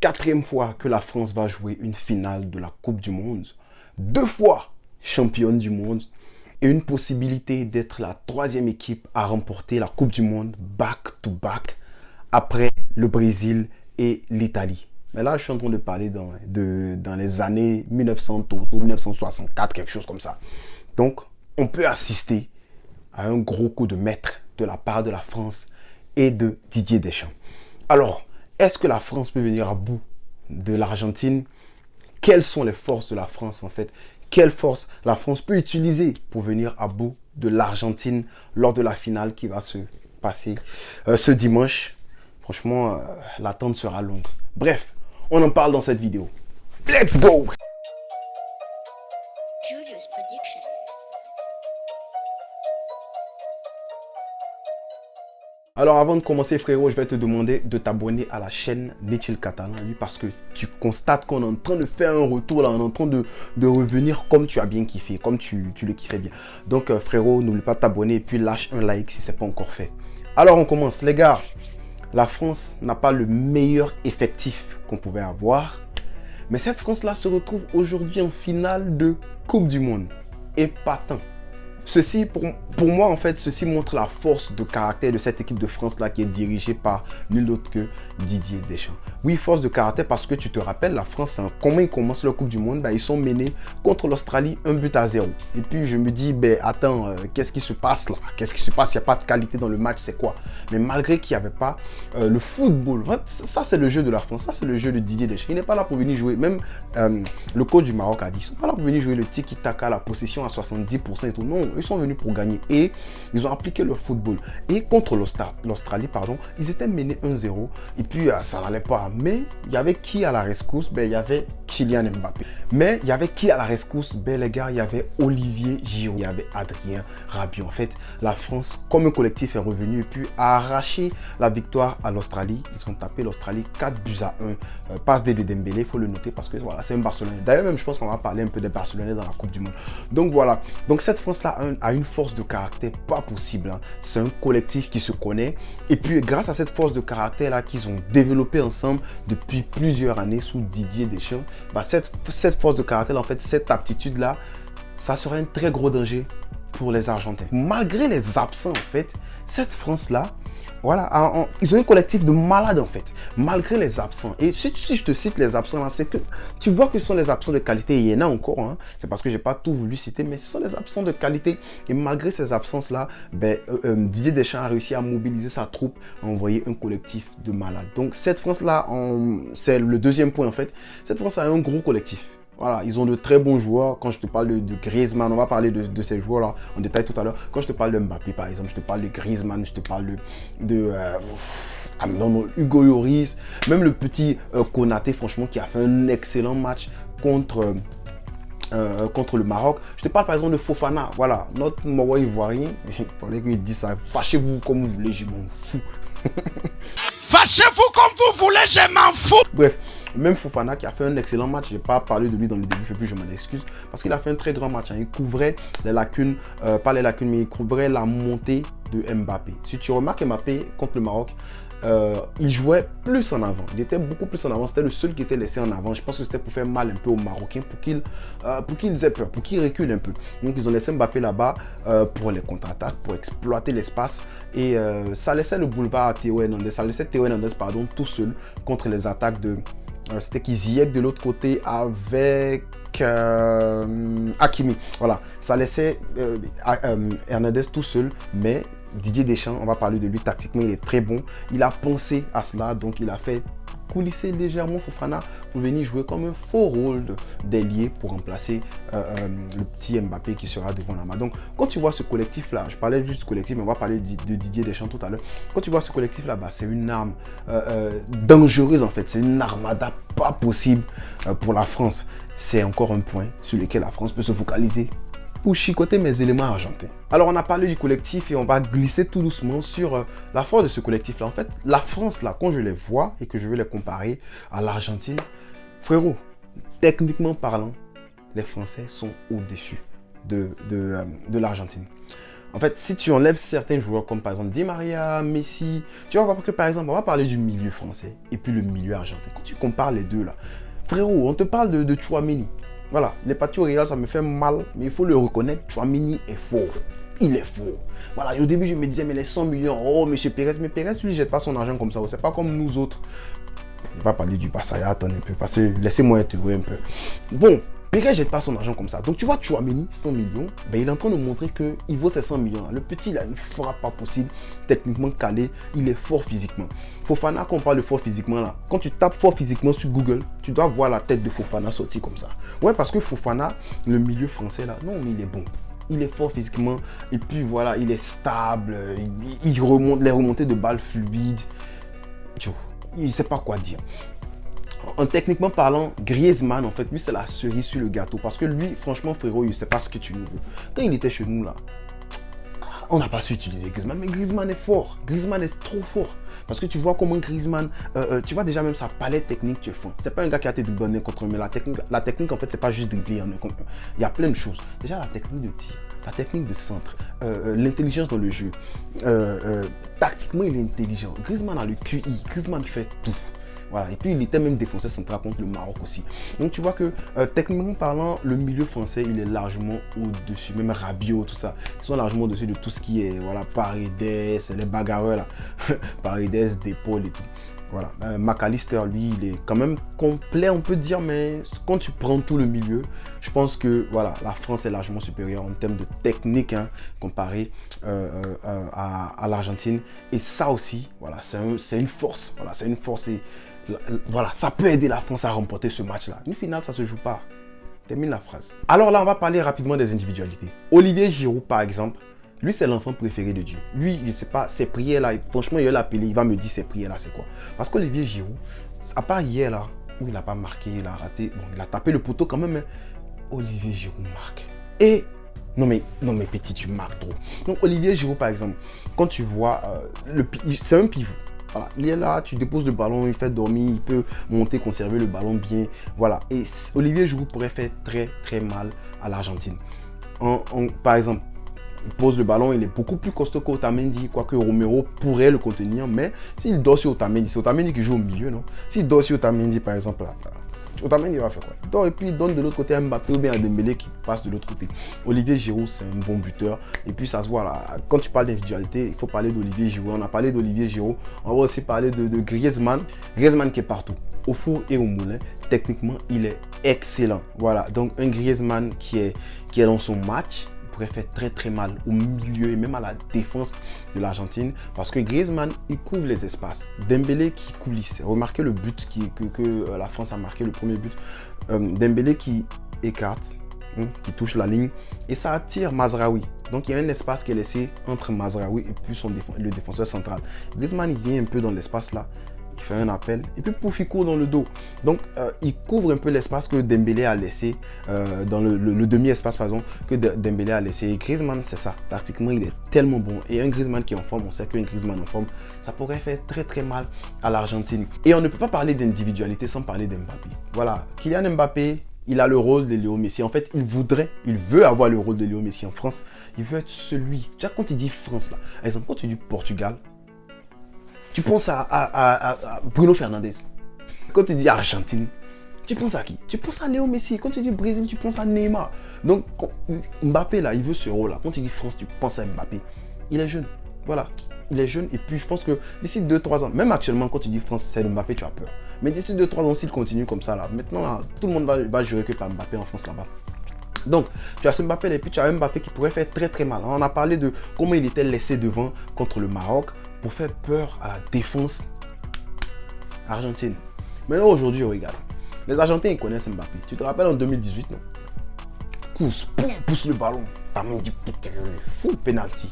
4e fois que la France va jouer une finale de la Coupe du Monde, 2 fois championne du monde et une possibilité d'être la 3e équipe à remporter la Coupe du Monde back-to-back après le Brésil et l'Italie. Mais là, je suis en train de parler dans les années 1900, 1964, quelque chose comme ça. Donc, on peut assister à un gros coup de maître de la part de la France et de Didier Deschamps. Alors, est-ce que la France peut venir à bout de l'Argentine? Quelles sont les forces de la France en fait? Quelle force la France peut utiliser pour venir à bout de l'Argentine lors de la finale qui va se passer ce dimanche? Franchement, l'attente sera longue. Bref, on en parle dans cette vidéo. Let's go! Julius Prediction. Alors avant de commencer frérot, je vais te demander de t'abonner à la chaîne Netil Catalan parce que tu constates qu'on est en train de faire un retour là, on est en train de revenir comme tu as bien kiffé, comme tu le kiffais bien. Donc frérot, n'oublie pas de t'abonner et puis lâche un like si ce n'est pas encore fait. Alors on commence les gars. La France n'a pas le meilleur effectif qu'on pouvait avoir, mais cette France-là se retrouve aujourd'hui en finale de Coupe du Monde. Épatant. Ceci, pour moi, en fait, ceci montre la force de caractère de cette équipe de France-là qui est dirigée par nul autre que Didier Deschamps. Oui, force de caractère parce que tu te rappelles, la France, hein, comment ils commencent leur Coupe du Monde? Ils sont menés contre l'Australie 1-0. Et puis, je me dis, attends, qu'est-ce qui se passe là? Qu'est-ce qui se passe? Il n'y a pas de qualité dans le match, c'est quoi? Mais malgré qu'il n'y avait pas le football, ça c'est le jeu de la France, ça c'est le jeu de Didier Deschamps. Il n'est pas là pour venir jouer, même le coach du Maroc a dit, ils ne sont pas là pour venir jouer le tiki-taka, la possession à 70% et tout. Non, ils sont venus pour gagner et ils ont appliqué le football. Et contre l'Australie, ils étaient menés 1-0 et puis ça n'allait pas. Mais il y avait qui à la rescousse? Il y avait Kylian Mbappé. Mais il y avait qui à la rescousse? Les gars, il y avait Olivier Giroud, il y avait Adrien Rabiot. En fait, la France, comme un collectif, est revenu et puis a arraché la victoire à l'Australie. Ils ont tapé l'Australie 4-1. Passe de Dembélé, il faut le noter parce que voilà, c'est un Barcelonais. D'ailleurs, même je pense qu'on va parler un peu des Barcelonais dans la Coupe du Monde. Donc voilà. Donc cette France-là a une force de caractère pas possible. Hein. C'est un collectif qui se connaît. Et puis, grâce à cette force de caractère-là qu'ils ont développé ensemble depuis plusieurs années sous Didier Deschamps, cette force de caractère, en fait, cette aptitude-là, ça serait un très gros danger pour les Argentins. Malgré les absents, en fait, cette France-là, voilà, ils ont un collectif de malades en fait, malgré les absents. Et si je te cite les absents là, c'est que tu vois que ce sont les absents de qualité. Il y en a encore, hein. C'est parce que j'ai pas tout voulu citer, mais ce sont les absents de qualité. Et malgré ces absences là, Didier Deschamps a réussi à mobiliser sa troupe, à envoyer un collectif de malades. Donc cette France là, c'est le deuxième point en fait. Cette France a un gros collectif. Voilà, ils ont de très bons joueurs. Quand je te parle de Griezmann, on va parler de ces joueurs-là en détail tout à l'heure. Quand je te parle de Mbappé, par exemple, je te parle de Griezmann, je te parle de Hugo Lloris, même le petit Konaté, franchement, qui a fait un excellent match contre le Maroc. Je te parle par exemple de Fofana. Voilà, notre Maroc ivoirien, il fallait qu'il dise ça. Fâchez-vous comme vous voulez, je m'en fous. Fâchez-vous comme vous voulez, je m'en fous. Bref, même Fofana qui a fait un excellent match, je n'ai pas parlé de lui dans le début, et puis je m'en excuse, parce qu'il a fait un très grand match. Hein. Il couvrait les lacunes, pas les lacunes, mais il couvrait la montée de Mbappé. Si tu remarques Mbappé contre le Maroc, il jouait plus en avant. Il était beaucoup plus en avant. C'était le seul qui était laissé en avant. Je pense que c'était pour faire mal un peu aux Marocains, pour qu'ils aient peur, pour qu'ils reculent un peu. Donc ils ont laissé Mbappé là-bas pour les contre-attaques, pour exploiter l'espace. Et ça laissait le boulevard à Théo Hernandez. Ça laissait Théo Hernandez, tout seul contre les attaques de... c'était Ziyech de l'autre côté avec Hakimi. Voilà, ça laissait Hernandez tout seul, mais Didier Deschamps, on va parler de lui tactiquement, il est très bon. Il a pensé à cela, donc il a fait coulisser légèrement Fofana pour venir jouer comme un faux rôle d'ailier pour remplacer le petit Mbappé qui sera devant la main. Donc quand tu vois ce collectif là, je parlais juste du collectif, mais on va parler de Didier Deschamps tout à l'heure. Quand tu vois ce collectif là, c'est une arme dangereuse en fait, c'est une armada pas possible pour la France. C'est encore un point sur lequel la France peut se focaliser pour chicoter mes éléments argentins. Alors on a parlé du collectif et on va glisser tout doucement sur la force de ce collectif là. En fait, la France là, quand je les vois et que je vais les comparer à l'Argentine, frérot, techniquement parlant, les Français sont au-dessus de l'Argentine. En fait, si tu enlèves certains joueurs comme par exemple Di Maria, Messi, tu vas voir que par exemple, on va parler du milieu français et puis le milieu argentin. Quand tu compares les deux là, frérot, on te parle de Tchouaméni. Voilà, les parties au Real, ça me fait mal, mais il faut le reconnaître, Tchouaméni est fort. Il est fort. Voilà, et au début, je me disais, mais les 100 millions, oh, monsieur Pérez, mais Pérez, lui, il jette pas son argent comme ça. C'est pas comme nous autres. Je ne vais pas parler du Barça, attendez un peu, parce que laissez-moi être heureux un peu. Bon, Pérez jette pas son argent comme ça. Donc, tu vois, Tchouaméni, 100 millions, ben, il est en train de montrer qu'il vaut ces 100 millions. -là. Le petit, il a une frappe pas possible, techniquement calé, il est fort physiquement. Fofana, quand on parle de fort physiquement, là, quand tu tapes fort physiquement sur Google, tu dois voir la tête de Fofana sortir comme ça. Ouais, parce que Fofana, le milieu français, là, non, mais il est bon. Il est fort physiquement et puis voilà, il est stable, il remonte, les remontées de balles fluides. Il ne sait pas quoi dire. Techniquement parlant, Griezmann, en fait, lui, c'est la cerise sur le gâteau. Parce que lui, franchement, frérot, il ne sait pas ce que tu nous veux. Quand il était chez nous, là, on n'a pas su utiliser Griezmann, mais Griezmann est fort. Griezmann est trop fort. Parce que tu vois comment Griezmann, tu vois déjà même sa palette technique, tu es fort. C'est pas un gars qui a été dribblé contre un, mais la technique, en fait, c'est pas juste dribbler en un contre un. Il y a plein de choses. Déjà, la technique de tir, la technique de centre, l'intelligence dans le jeu. Tactiquement, il est intelligent. Griezmann a le QI. Griezmann fait tout. Voilà. Et puis, il était même défenseur central contre le Maroc aussi. Donc, tu vois que, techniquement parlant, le milieu français, il est largement au-dessus. Même Rabiot, tout ça. Ils sont largement au-dessus de tout ce qui est, voilà, Paredes, les bagarreurs, là. Paredes, d'épaule et tout. Voilà. McAllister, lui, il est quand même complet, on peut dire, mais quand tu prends tout le milieu, je pense que, voilà, la France est largement supérieure en termes de technique, hein, comparé à l'Argentine. Et ça aussi, voilà, c'est une force. Voilà, c'est une force. Et, voilà, ça peut aider la France à remporter ce match-là. Une finale, ça se joue pas. Termine la phrase. Alors là, on va parler rapidement des individualités. Olivier Giroud, par exemple, lui, c'est l'enfant préféré de Dieu. Lui, je sais pas, ses prières-là, franchement, il va l'appeler, il va me dire ses prières-là, c'est quoi. Parce qu'Olivier Giroud, à part hier, là, où il n'a pas marqué, il a raté, bon, il a tapé le poteau quand même, mais Olivier Giroud marque. Et, non mais petit, tu marques trop. Donc, Olivier Giroud, par exemple, quand tu vois, c'est un pivot. Voilà, il est là, tu déposes le ballon, il fait dormir, il peut monter, conserver le ballon bien. Voilà, et Olivier Giroud pourrait faire très très mal à l'Argentine. Par exemple, il pose le ballon, il est beaucoup plus costaud qu'Otamendi, quoique Romero pourrait le contenir, mais s'il dort sur Otamendi, c'est Otamendi qui joue au milieu, non? S'il dort sur Otamendi, par exemple, là, Otamendi va faire quoi? Il dort et puis il donne de l'autre côté à Mbappé ou bien à Dembélé qui passe de l'autre côté. Olivier Giroud, c'est un bon buteur. Et puis ça se voit là, quand tu parles d'individualité, il faut parler d'Olivier Giroud. On a parlé d'Olivier Giroud, on va aussi parler de Griezmann. Griezmann qui est partout, au four et au moulin. Techniquement, il est excellent. Voilà, donc un Griezmann qui est dans son match, pourrait faire très très mal au milieu et même à la défense de l'Argentine parce que Griezmann il couvre les espaces. Dembélé qui coulisse. Remarquez le but que la France a marqué, le premier but. Dembélé qui écarte, qui touche la ligne et ça attire Mazraoui. Donc il y a un espace qui est laissé entre Mazraoui et puis le défenseur central. Griezmann il vient un peu dans l'espace là. Il fait un appel et puis Pouf il court dans le dos. Donc il couvre un peu l'espace que Dembélé a laissé dans le demi-espace que Dembélé a laissé. Et Griezmann c'est ça, tactiquement il est tellement bon. Et un Griezmann qui est en forme, on sait qu'un Griezmann en forme, ça pourrait faire très très mal à l'Argentine. Et on ne peut pas parler d'individualité sans parler d'Mbappé. Voilà, Kylian Mbappé, il a le rôle de Léo Messi. En fait, il veut avoir le rôle de Léo Messi en France. Il veut être celui. Tu vois, quand il dit France là, par exemple, quand tu dis Portugal, tu penses à Bruno Fernandes. Quand tu dis Argentine, tu penses à qui? Tu penses à Léo Messi. Quand tu dis Brésil, tu penses à Neymar. Donc, Mbappé, là, il veut ce rôle-là. Quand tu dis France, tu penses à Mbappé. Il est jeune. Voilà. Il est jeune. Et puis, je pense que d'ici 2-3 ans, même actuellement, quand tu dis France, c'est Mbappé, tu as peur. Mais d'ici 2-3 ans, s'il continue comme ça, là, maintenant, là, tout le monde va jurer que tu as Mbappé en France là-bas. Donc, tu as ce Mbappé et puis tu as un Mbappé qui pourrait faire très très mal. On a parlé de comment il était laissé devant contre le Maroc pour faire peur à la défense argentine. Mais là, aujourd'hui, regarde. Les Argentins, ils connaissent Mbappé. Tu te rappelles en 2018, non? Pousse le ballon. Ta main dit full penalty.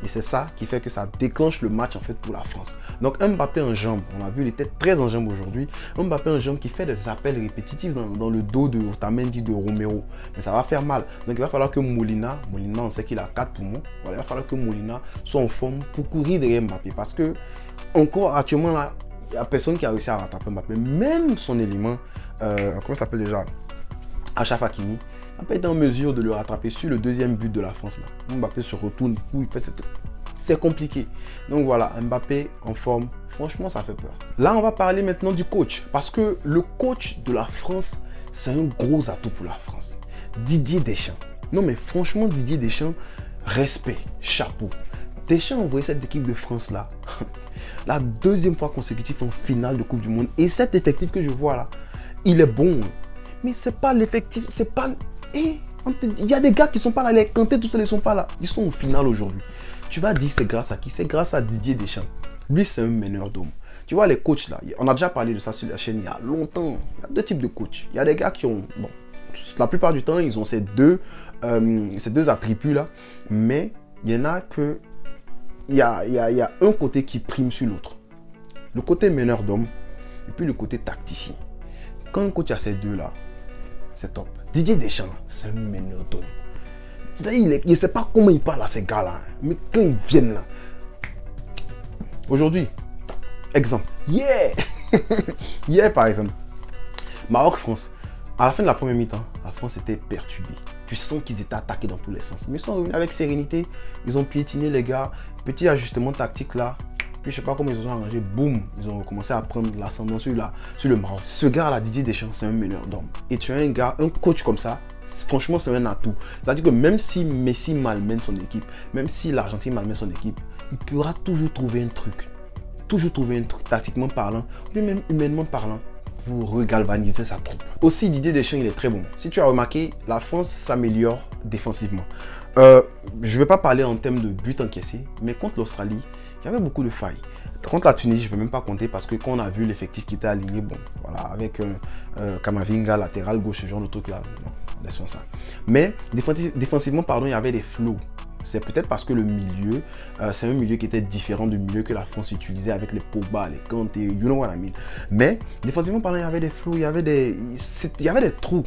Et c'est ça qui fait que ça déclenche le match en fait pour la France. Donc un Mbappé en jambes, on a vu, il était très en jambes aujourd'hui. Un Mbappé en jambes qui fait des appels répétitifs dans le dos de Otamendi, de Romero. Mais ça va faire mal. Donc il va falloir que Molina, on sait qu'il a 4 poumons. Voilà, il va falloir que Molina soit en forme pour courir derrière Mbappé. Parce que encore actuellement là, il n'y a personne qui a réussi à rattraper Mbappé. Même son élément, comment ça s'appelle déjà? Achraf Hakimi n'a pas été en mesure de le rattraper sur le deuxième but de la France. Là. Mbappé se retourne, il fait cette... C'est compliqué. Donc voilà, Mbappé en forme, franchement, ça fait peur. Là, on va parler maintenant du coach. Parce que le coach de la France, c'est un gros atout pour la France. Didier Deschamps. Non, mais franchement, Didier Deschamps, respect, chapeau. Deschamps a envoyé cette équipe de France là, la deuxième fois consécutive en finale de Coupe du Monde. Et cet effectif que je vois là, il est bon. Mais c'est pas l'effectif, c'est pas... il y a des gars qui sont pas là, les Kanté, tout ça, ils sont pas là. Ils sont en finale aujourd'hui. Tu vas dire c'est grâce à qui? C'est grâce à Didier Deschamps. Lui, c'est un meneur d'hommes. Tu vois, les coachs là, on a déjà parlé de ça sur la chaîne il y a longtemps. Il y a deux types de coachs. Il y a des gars qui ont... Bon, la plupart du temps, ils ont ces deux attributs là. Mais il y en a que... Il y a un côté qui prime sur l'autre. Le côté meneur d'hommes et puis le côté tacticien. Quand un coach a ces deux là, c'est top. Didier Deschamps, c'est un meneur d'hommes. C'est-à-dire, il ne sait pas comment il parle à ces gars-là. Mais quand ils viennent là... Aujourd'hui, exemple. Hier, par exemple. Maroc-France. À la fin de la première mi-temps, la France était perturbée. Tu sens qu'ils étaient attaqués dans tous les sens. Mais ils sont revenus avec sérénité. Ils ont piétiné les gars. Petit ajustement tactique là. Puis je sais pas comment ils ont arrangé. Boum. Ils ont commencé à prendre l'ascendant sur le Maroc. Ce gars-là, Didier Deschamps, c'est un meneur d'hommes. Et tu as un coach comme ça. Franchement, c'est un atout. C'est-à-dire que même si Messi malmène son équipe, même si l'Argentine malmène son équipe, il pourra toujours trouver un truc. Toujours trouver un truc, tactiquement parlant, ou même humainement parlant, pour regalvaniser sa troupe. Aussi, Didier Deschamps, il est très bon. Si tu as remarqué, la France s'améliore défensivement. Je ne vais pas parler en termes de buts encaissés, mais contre l'Australie, il y avait beaucoup de failles. Contre la Tunisie, je ne vais même pas compter parce que quand on a vu l'effectif qui était aligné, bon, voilà, avec Kamavinga, latéral gauche, ce genre de truc là, non, laissons ça. Mais défensivement, pardon, il y avait des flots. C'est peut-être parce que le milieu, c'est un milieu qui était différent du milieu que la France utilisait avec les Pogba, les Kanté, you know what I mean. Mais défensivement parlant, il y avait des flous, il y avait des trous.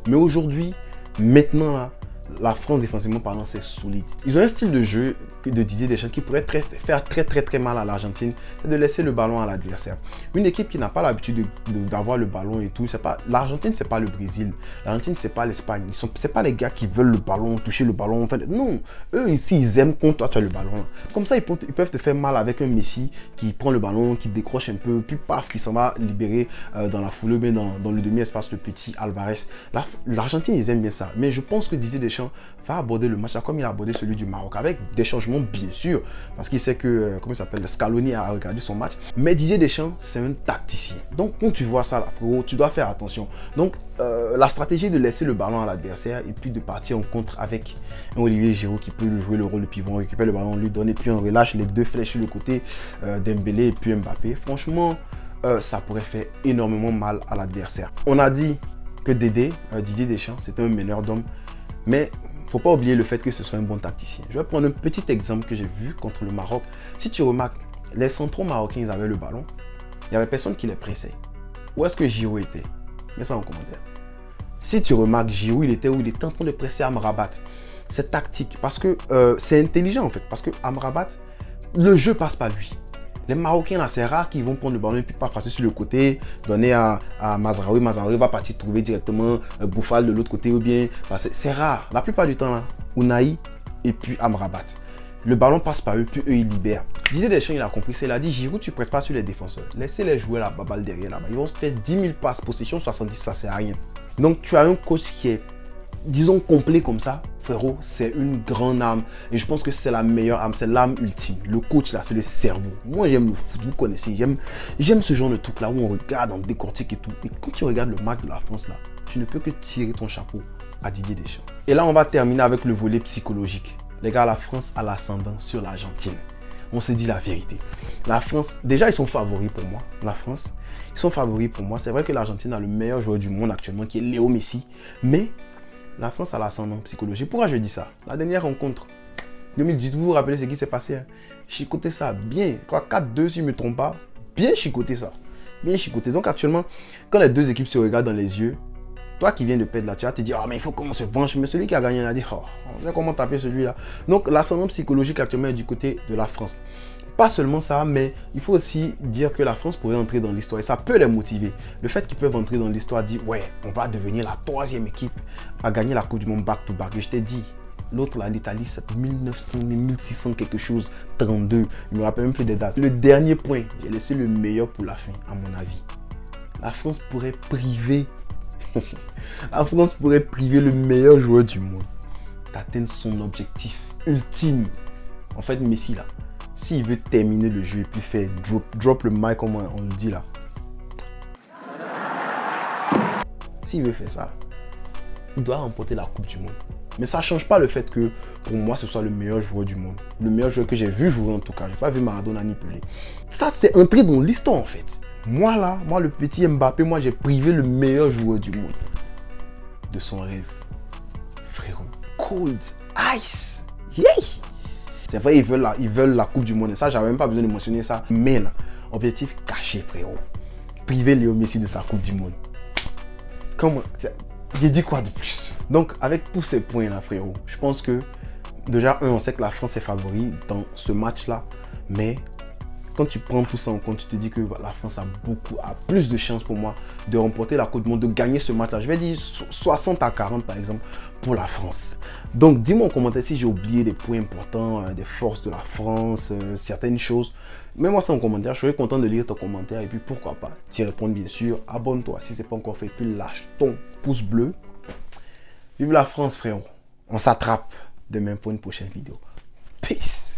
Mais aujourd'hui, maintenant là, la France défensivement parlant, c'est solide. Ils ont un style de jeu de Didier Deschamps qui pourrait faire très mal à l'Argentine, c'est de laisser le ballon à l'adversaire. Une équipe qui n'a pas l'habitude d'avoir le ballon et tout, l'Argentine, c'est pas le Brésil. L'Argentine, c'est pas l'Espagne. C'est pas les gars qui veulent le ballon, toucher le ballon. En fait, non, eux ici, ils aiment quand toi tu as le ballon. Comme ça, ils peuvent te faire mal avec un Messi qui prend le ballon, qui décroche un peu, puis paf, qui s'en va libérer dans la foulée, mais dans le demi-espace, le petit Alvarez. L'Argentine, ils aiment bien ça. Mais je pense que Didier Deschamps va aborder le match comme il a abordé celui du Maroc, avec des changements bien sûr, parce qu'il sait que, comment il s'appelle, Scaloni a regardé son match. Mais Didier Deschamps, c'est un tacticien. Donc quand tu vois ça là, tu dois faire attention. Donc la stratégie de laisser le ballon à l'adversaire et puis de partir en contre avec un Olivier Giroud qui peut jouer le rôle de pivot, récupérer le ballon, lui donner, et puis on relâche les deux flèches sur le côté Dembélé et puis Mbappé. Franchement, ça pourrait faire énormément mal à l'adversaire. On a dit que Didier Deschamps, c'était un meneur d'hommes, mais faut pas oublier le fait que ce soit un bon tacticien. Je vais prendre un petit exemple que j'ai vu contre le Maroc. Si tu remarques, les centraux marocains, ils avaient le ballon. Il n'y avait personne qui les pressait. Où est-ce que Giroud était? Mets ça en commentaire. Si tu remarques, Giroud, il était où? Il était en train de presser Amrabat. C'est tactique parce que c'est intelligent en fait. Parce que Amrabat, le jeu passe par lui. Les Marocains, là, c'est rare qu'ils vont prendre le ballon et puis pas passer sur le côté, donner à Mazraoui. Mazraoui va partir trouver directement Bouffal de l'autre côté ou bien... C'est rare. La plupart du temps, là, Unai et puis Amrabat. Le ballon passe par eux, puis eux, ils libèrent. Didier Deschamps, il a compris. Il a dit, Giroud, tu ne presses pas sur les défenseurs. Laissez-les jouer la balle derrière là-bas. Ils vont se faire 10 000 passes, possession 70, ça sert à rien. Donc, tu as un coach qui est, disons, complet comme ça. Frérot, c'est une grande âme. Et je pense que c'est la meilleure âme. C'est l'âme ultime. Le coach, là, c'est le cerveau. Moi, j'aime le foot. Vous connaissez. J'aime ce genre de truc là où on regarde, on décortique et tout. Et quand tu regardes le match de la France, là, tu ne peux que tirer ton chapeau à Didier Deschamps. Et là, on va terminer avec le volet psychologique. Les gars, la France a l'ascendant sur l'Argentine. On se dit la vérité. La France, déjà, ils sont favoris pour moi. La France, ils sont favoris pour moi. C'est vrai que l'Argentine a le meilleur joueur du monde actuellement, qui est Léo Messi. Mais la France a l'ascendant psychologique. Pourquoi je dis ça? La dernière rencontre, 2018, vous vous rappelez ce qui s'est passé, hein? Chicoté ça bien. 4-2 si je ne me trompe pas. Bien chicoté ça. Bien chicoté. Donc actuellement, quand les deux équipes se regardent dans les yeux, Toi qui viens de perdre là, tu vas te dire, ah, mais il faut qu'on se venge. Mais celui qui a gagné, il a dit, oh, on sait comment taper celui-là. Donc, l'ascendant psychologique actuellement est du côté de la France. Pas seulement ça, mais il faut aussi dire que la France pourrait entrer dans l'histoire et ça peut les motiver. Le fait qu'ils peuvent entrer dans l'histoire, dire, ouais, on va devenir la 3e équipe à gagner la Coupe du Monde back-to-back. Et je t'ai dit, l'autre là, l'Italie, c'est 1900, 1600 quelque chose, 32. Je me rappelle même plus des dates. Le dernier point, j'ai laissé le meilleur pour la fin, à mon avis. La France pourrait priver la France pourrait priver le meilleur joueur du monde d'atteindre son objectif ultime. En fait, Messi là, s'il veut terminer le jeu et puis faire drop le mic comme on le dit là. S'il veut faire ça, il doit remporter la Coupe du Monde. Mais ça ne change pas le fait que pour moi ce soit le meilleur joueur du monde. Le meilleur joueur que j'ai vu jouer en tout cas. Je n'ai pas vu Maradona ni Pelé. Ça c'est entré dans l'histoire en fait. Moi là, le petit Mbappé, moi j'ai privé le meilleur joueur du monde de son rêve. Frérot, cold ice. Yeah. C'est vrai, ils veulent la Coupe du Monde. Et ça, j'avais même pas besoin de mentionner ça. Mais là, objectif caché, frérot. Priver Léo Messi de sa Coupe du Monde. Comment? J'ai dit quoi de plus? Donc, avec tous ces points là, frérot, je pense que déjà, on sait que la France est favori dans ce match-là. Mais quand tu prends tout ça en compte, tu te dis que la France a plus de chances pour moi de remporter la Coupe du Monde, de gagner ce match-là. Je vais dire 60-40 par exemple pour la France. Donc dis-moi en commentaire si j'ai oublié des points importants, des forces de la France, certaines choses. Mets-moi ça en commentaire, je serais content de lire ton commentaire et puis pourquoi pas t'y répondre bien sûr. Abonne-toi si ce n'est pas encore fait, puis lâche ton pouce bleu. Vive la France frérot, on s'attrape demain pour une prochaine vidéo. Peace.